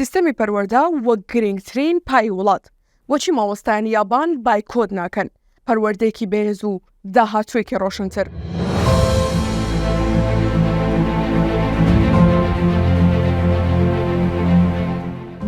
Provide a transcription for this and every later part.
سیستەمی پەروەردە وەک گرنگترین پای وڵات بۆچی مامۆستایانی یابان بایکۆت ناکەن پەروەردەیەکی بەهێز و داهاتوویەکی ڕۆشنتر.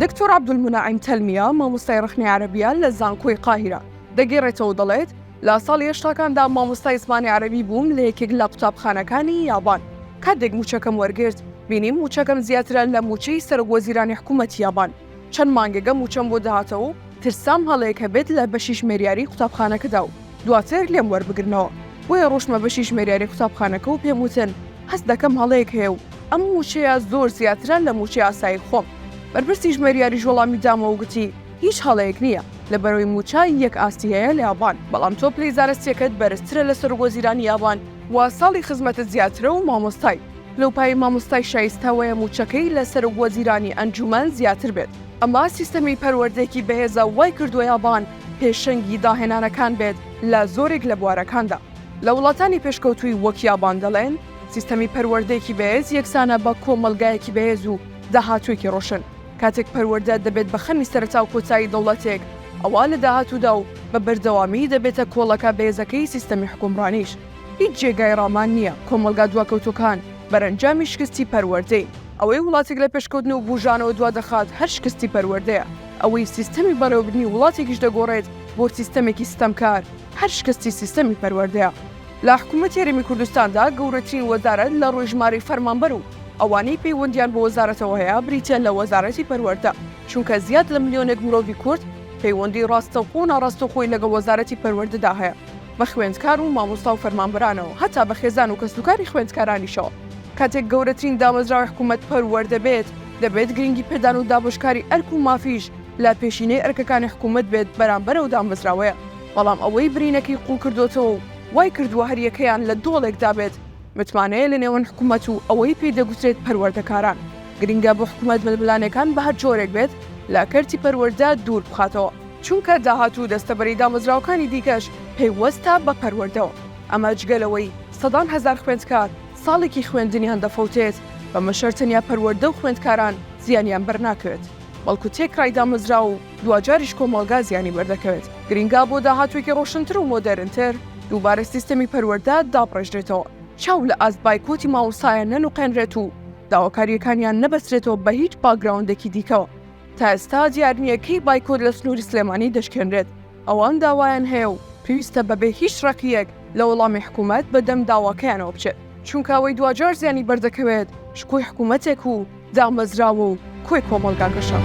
دکتۆر عەبدولموناعیم تەلمیە مامۆستای ڕخنەی عەرەبیە لە زانکۆی قاهیرە دەگێڕێتەوە دەڵێت لە ساڵی 80کاندا مامۆستای زمانی عەرەبی بووم لە یەکێک لە قوتابخانەکانی یابان. کاتێک موچەکەم وەرگرت بینیم موچەکەم زیاترە لە موچەی سەرۆکوەزیرانی حکوومەتی یابان. چەند مانگێگە موچەم بۆ داهاتەوە و ترسام هەڵەیەک هەبێت لە بەشی ژمێریاری قوتابخانەکەدا و دواتر لێم وەربگرنەوە. بۆیە ڕۆژمە بەشی ژمێریاری قوتابخانەکە و پێم وتن هەست دەکەم هەڵەیەک هەیە و ئەم موچەیە زۆر زیاترە لە موچەی ئاسایی خۆم. بەرپرسی ژمێریاری ژۆڵامی دامەوە گوتی هیچ هەڵەیەک نییە لەبەرەوەی موچە یەک ئاستی هەیە لە یابان، بەڵام تۆ پلەی زارستیەکەت بەرزترە لە سەرۆکوەزیرانی یابان و ساڵی خزمەتت زیاترە و مامۆستای لەوپای مامۆستای شایستەوەیە موچەکەی لە سەرۆکوەزیرانی ئەنجومەن زیاتر بێت. ئەمە سیستەمی پەروەردەیەکی بەهێزە وای کردووە یابان پێشەنگی داهێنانەکان بێت لە زۆرێک لە بوارەکاندا. لە وڵاتانی پێشکەوتووی وەک یابان دەڵێن سیستەمی پەروەردەیەکی بەهێز یەکسانە بە کۆمەلگایەکی بەهێز و داهاتوویەکی ڕۆشن. کاتێک پەروەردە دەبێت بە خەمی سەرەتا و کۆتایی دەوڵەتێک ئەوە لە داهاتوودا و بە بەردەوامی دەبێتە کۆڵەکە بەهێزەکەی سیستەمی حکومڕانیش. هیچ جێگای ڕامان نییە کۆمەلگا دواکەوتوەکان بەرەنجامی شکستی پەروەردەی. ئەوەی وڵاتێک لە پێشکەوتن و بوژانەوە دوا دەخات هەر شکستی پەروەردەیە. ئەوەی سیستەمی بەڕێوەبردننی وڵاتێکیش دەگۆڕێت بۆ سیستەمێکی ستەمکار هەر شکستی سیستەمی پەروەردەیە. لە حکوومەتی هەرێمی کوردستاندا گەورەترین وەزارەت لە ڕۆژژمارەی فەرمانبەر و ئەوانەی پەیوەندیان بۆ وەزارەتەوە هەیە بریتیان لە وەزارەتی پەروەردە، چونکە زیاد لە ملیۆنێک مرۆڤی کورد پەیوەندی ڕاستەوخۆ و ناڕاستەوخۆی لەگەڵ وەزارەتی پەروەردەدا هەیە، بە خوێندکار و مامۆستا و فەرمانبەرانەوە هەتا بە خێزان و کەسوکاری خوێندکارانیشەوە. کاتێک گەورەترین دامەزراوی حکوومەت پەروەردە بێت دەبێت گرنگی پێدان و دابشکاری ئەرک و مافیش لە پێشینەی ئەرکەکانی حکوومەت بێت بەرامبەر و دامەزراوەیە. بەڵام ئەوەی برینەکەی قوڵ کردوتەوە و وای کردووە هەر یەکەیان لە دۆڵێکدا بێت متمانەیە لە نێوان حکوومەت و ئەوەی پێی دەگوترێت پەروەردەکاران. گرنگە بۆ حکوومەت ململانەکان بە هەر جۆرێک بێت لە کەرتی پەروەردە دوور بخاتەوە، چونکە داهاتوو دەستەبەری دامەزراوەکانی دیکەش پەیوەستە بە پەروەردەوە. ئەمە جگەلەوەی سەدان هەزار خوێندکار ساڵێکی خوێندنیان دەفەوتێت بە مەشەرتەنیا پەروەردە و خوێندکاران زیانیان بەرناکەوێت، بەڵکو تێکڕای دامەزرا و دوجاریش کۆمەڵگا زیانی بەردەکەوێت. گرنگا بۆ داهاتوویەکی ڕۆشنتر و مۆدەرنتر دووبارە سیستەمی پەروەردە داپڕێژرێتەوە، چاو لە ئاست بایکۆتی مامۆستایان نەنوقێنرێت و داواکاریەکانیان نەبەسرێتەوە بە هیچ باگراوندێکی دیکەوە. تا ئێستا دیار نییە کەی بایکۆت لە سنووری سلێمانی دەشکێنرێت. ئەوان داوایان هەیە و پێویستە بەبێ هیچ ڕقیەک لە وەڵامی حکوومەت بەدەم داواکەیانەوە بچێت، چونکە ئەوەی دوجار زیانی بەردەکەوێت شکۆی حکوومەتێک و دامەزراوە و کۆی کۆمەڵگاکەشە.